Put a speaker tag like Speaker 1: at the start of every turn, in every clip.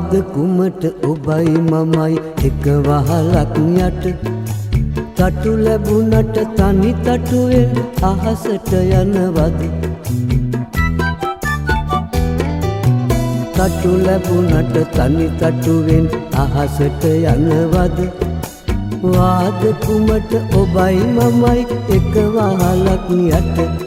Speaker 1: වාද කුමට ඔබයි මමයි එක වහලක් යට තටු ලැබුණට තනි තටුවෙන් අහසට යනවද තටු ලැබුණට තනි තටුවෙන් අහසට යනවද වාද කුමට ඔබයි මමයි එක වහලක් යට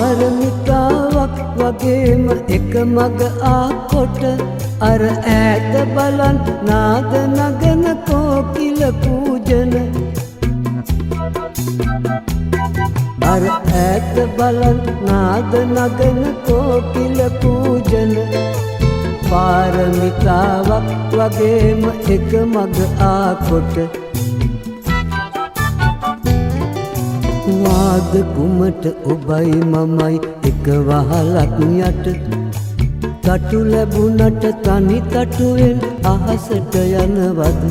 Speaker 1: පාරමිතාවක් වගේම එක මග ආකොට අර ඈත බලන් නාද නගන කෝකිල පූජන අර ඈත බලන් නාද නගන කෝකිල පූජන පාරමිතාවක් වගේම එක මග ආකොට වාද කුමට ඔබයි මමයි එක වහලක් යට තටු ලැබුණට තනි තටුවෙන් අහසට යනවද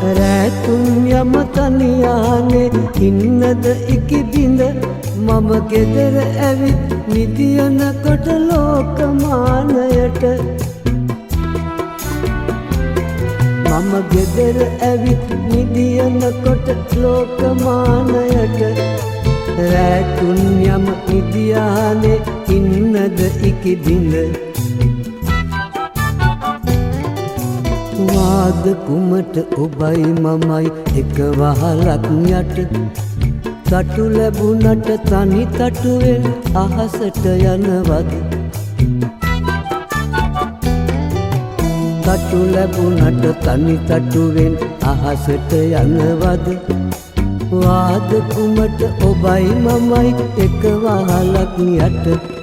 Speaker 1: රැතුන් යම තනියානේ ඉන්නද ඉකිබිඳ මම ගෙදර ඇවිත් නිදියනකොට ලෝකමානයට මම ගෙදර ඇවිත් නිදියනකොට ලෝකමානයට රැතුන් යම නිදියානේ ඉන්නද ඉකිබිඳ වාද කුමට ඔබයි මමයි එක වහලක් යට තටු ලැබුණට තනි තටුවෙන් අහසට යනවද තටු ලැබුණට තනි තටුවෙන් අහසට යනවද වාද කුමට ඔබයි මමයි එක වහලක් යට